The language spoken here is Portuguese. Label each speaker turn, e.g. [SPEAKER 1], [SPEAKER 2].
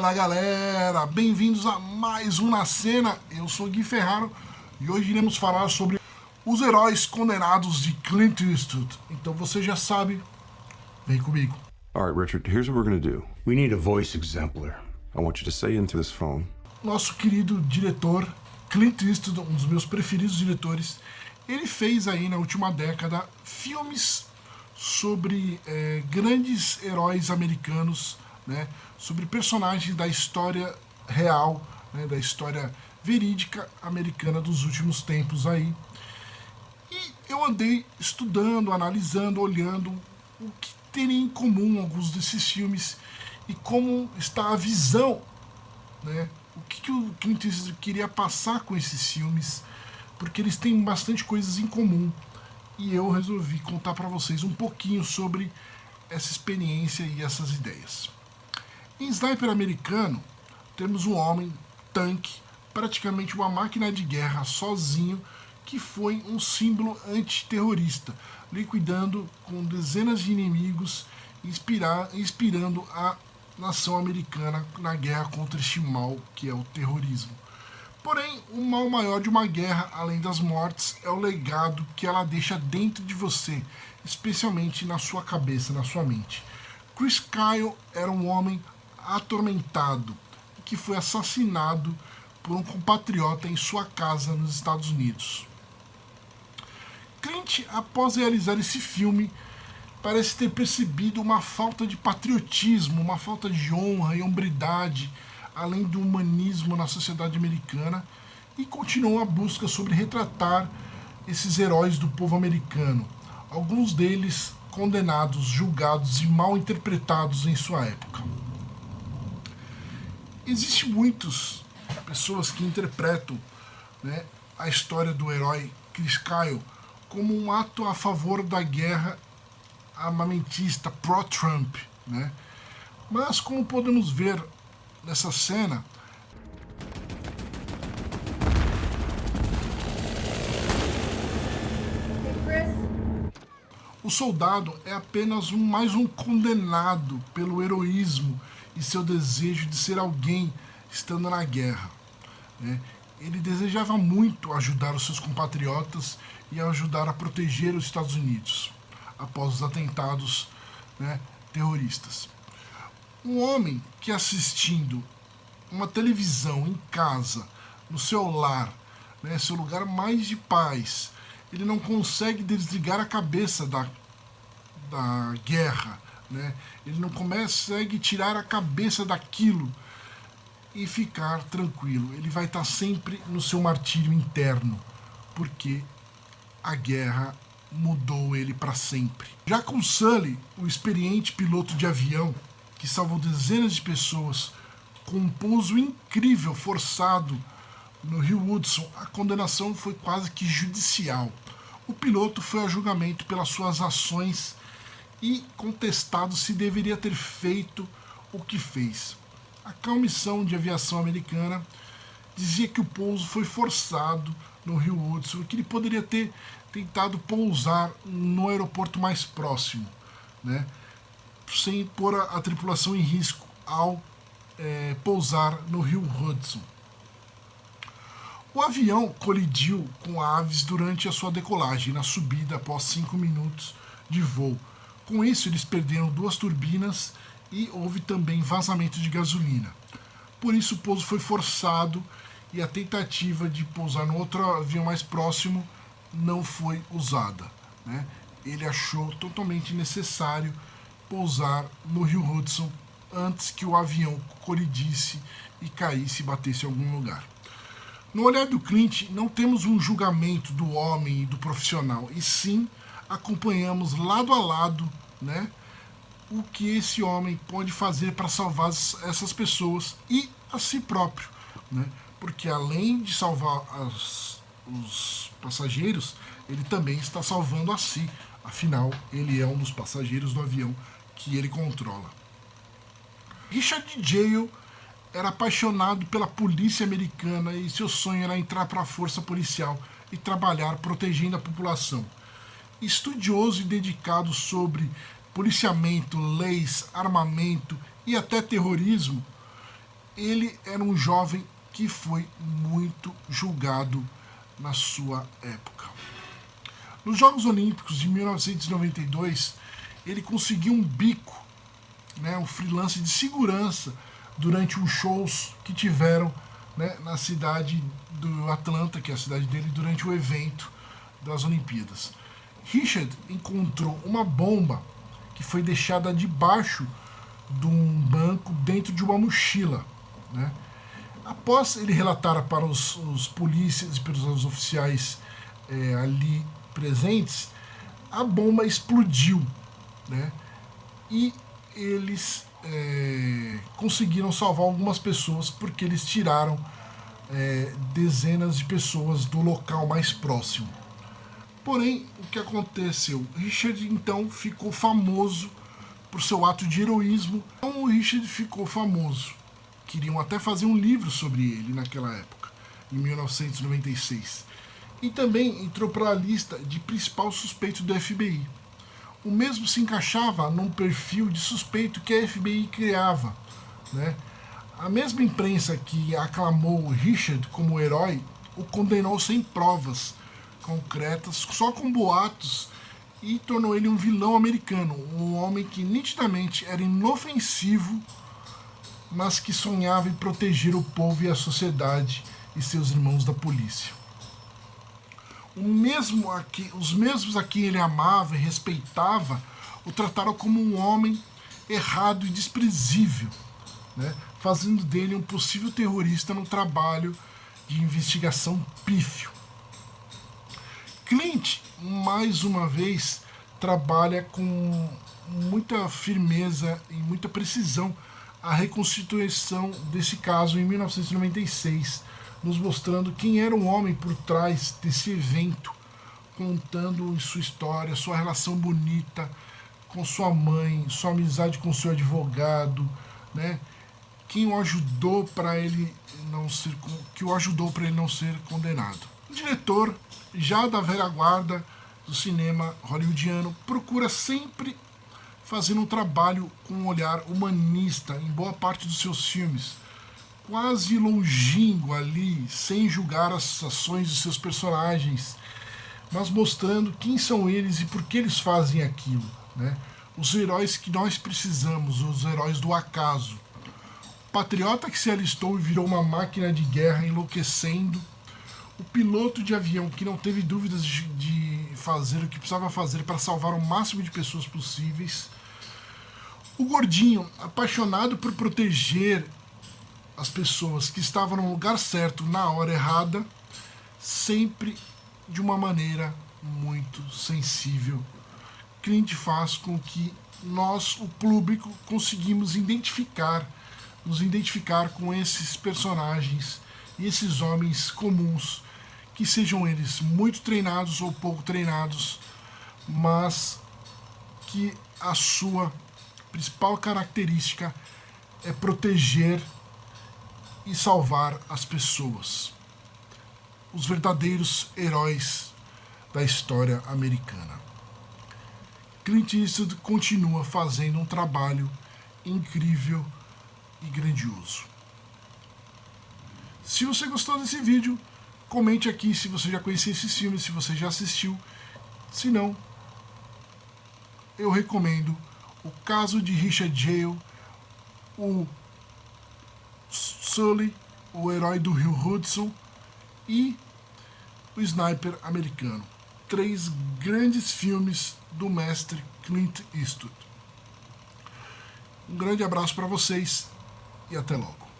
[SPEAKER 1] Fala galera, bem-vindos a mais um Na Cena. Eu sou Gui Ferraro e hoje iremos falar sobre os heróis condenados de Clint Eastwood. Então você já sabe, vem comigo.
[SPEAKER 2] Alright, Richard, here's what we're gonna do.
[SPEAKER 3] We need a voice exemplar.
[SPEAKER 2] I want you to say into this phone.
[SPEAKER 1] Nosso querido diretor Clint Eastwood, um dos meus preferidos diretores, ele fez aí na última década filmes sobre grandes heróis americanos, né, sobre personagens da história real, né, da história verídica americana dos últimos tempos aí. E eu andei estudando, analisando, olhando o que teria em comum alguns desses filmes e como está a visão, né, o que o Clint Eastwood queria passar com esses filmes, porque eles têm bastante coisas em comum. E eu resolvi contar para vocês um pouquinho sobre essa experiência e essas ideias. Em Sniper Americano, temos um homem, tanque, praticamente uma máquina de guerra sozinho, que foi um símbolo antiterrorista, liquidando com dezenas de inimigos, inspirando a nação americana na guerra contra este mal que é o terrorismo. Porém, o mal maior de uma guerra, além das mortes, é o legado que ela deixa dentro de você, especialmente na sua cabeça, na sua mente. Chris Kyle era um homem atormentado, que foi assassinado por um compatriota em sua casa nos Estados Unidos. Clint, após realizar esse filme, parece ter percebido uma falta de patriotismo, uma falta de honra e hombridade, além do humanismo na sociedade americana, e continuou a busca sobre retratar esses heróis do povo americano, alguns deles condenados, julgados e mal interpretados em sua época. Existem muitas pessoas que interpretam, né, a história do herói Chris Kyle como um ato a favor da guerra armamentista pró-Trump, né? Mas como podemos ver nessa cena, o soldado é apenas mais um condenado pelo heroísmo e seu desejo de ser alguém estando na guerra, né? Ele desejava muito ajudar os seus compatriotas e ajudar a proteger os Estados Unidos após os atentados, né, terroristas. Um homem que, assistindo uma televisão em casa, no seu lar, né, seu lugar mais de paz, ele não consegue desligar a cabeça da guerra, né? Ele não consegue tirar a cabeça daquilo e ficar tranquilo. Ele vai estar sempre no seu martírio interno, porque a guerra mudou ele para sempre. Já com Sully, o experiente piloto de avião, que salvou dezenas de pessoas com um pouso incrível forçado no Rio Hudson, a condenação foi quase que judicial. O piloto foi a julgamento pelas suas ações e contestado se deveria ter feito o que fez. A Comissão de Aviação Americana dizia que o pouso foi forçado no Rio Hudson e que ele poderia ter tentado pousar no aeroporto mais próximo, né, sem pôr a tripulação em risco ao pousar no Rio Hudson. O avião colidiu com aves durante a sua decolagem, na subida após 5 minutos de voo. Com isso, eles perderam 2 turbinas e houve também vazamento de gasolina. Por isso, o pouso foi forçado e a tentativa de pousar no outro avião mais próximo não foi usada, né? Ele achou totalmente necessário pousar no Rio Hudson antes que o avião colidisse e caísse e batesse em algum lugar. No olhar do Clint, não temos um julgamento do homem e do profissional, e sim acompanhamos lado a lado, né, o que esse homem pode fazer para salvar essas pessoas e a si próprio, né? Porque além de salvar os passageiros, ele também está salvando a si. Afinal, ele é um dos passageiros do avião que ele controla. Richard Jewell era apaixonado pela polícia americana e seu sonho era entrar para a força policial e trabalhar protegendo a população. Estudioso e dedicado sobre policiamento, leis, armamento e até terrorismo, ele era um jovem que foi muito julgado na sua época. Nos Jogos Olímpicos de 1992, ele conseguiu um bico, né, um freelance de segurança durante os shows que tiveram, né, na cidade do Atlanta, que é a cidade dele, durante o evento das Olimpíadas. Richard encontrou uma bomba que foi deixada debaixo de um banco dentro de uma mochila, né? Após ele relatar para os polícias e para os oficiais ali presentes, a bomba explodiu, né? E eles conseguiram salvar algumas pessoas porque eles tiraram dezenas de pessoas do local mais próximo. Porém, o que aconteceu? Richard então ficou famoso por seu ato de heroísmo. Então o Richard ficou famoso. Queriam até fazer um livro sobre ele naquela época, em 1996. E também entrou para a lista de principal suspeito do FBI. O mesmo se encaixava num perfil de suspeito que a FBI criava, né? A mesma imprensa que aclamou Richard como herói o condenou sem provas concretas, só com boatos, e tornou ele um vilão americano, um homem que nitidamente era inofensivo, mas que sonhava em proteger o povo e a sociedade e seus irmãos da polícia. Os mesmos a quem ele amava e respeitava o trataram como um homem errado e desprezível, né? Fazendo dele um possível terrorista no trabalho de investigação pífio. Clint, mais uma vez, trabalha com muita firmeza e muita precisão a reconstituição desse caso em 1996, nos mostrando quem era o homem por trás desse evento, contando sua história, sua relação bonita com sua mãe, sua amizade com seu advogado, né? Quem o ajudou para ele não ser condenado. O diretor, já da velha guarda do cinema hollywoodiano, procura sempre fazer um trabalho com um olhar humanista em boa parte dos seus filmes, quase longínquo ali, sem julgar as ações de seus personagens, mas mostrando quem são eles e por que eles fazem aquilo, né? Os heróis que nós precisamos, os heróis do acaso. O patriota que se alistou e virou uma máquina de guerra enlouquecendo, o piloto de avião que não teve dúvidas de fazer o que precisava fazer para salvar o máximo de pessoas possíveis, o gordinho apaixonado por proteger as pessoas que estavam no lugar certo na hora errada, sempre de uma maneira muito sensível. Clint faz com que nós, o público, conseguimos nos identificar com esses personagens e esses homens comuns, que sejam eles muito treinados ou pouco treinados, mas que a sua principal característica é proteger e salvar as pessoas. Os verdadeiros heróis da história americana. Clint Eastwood continua fazendo um trabalho incrível e grandioso. Se você gostou desse vídeo, comente aqui se você já conhecia esses filmes, se você já assistiu. Se não, eu recomendo O Caso de Richard Jewell, o Sully, o Herói do Rio Hudson e o Sniper Americano. 3 grandes filmes do mestre Clint Eastwood. Um grande abraço para vocês e até logo.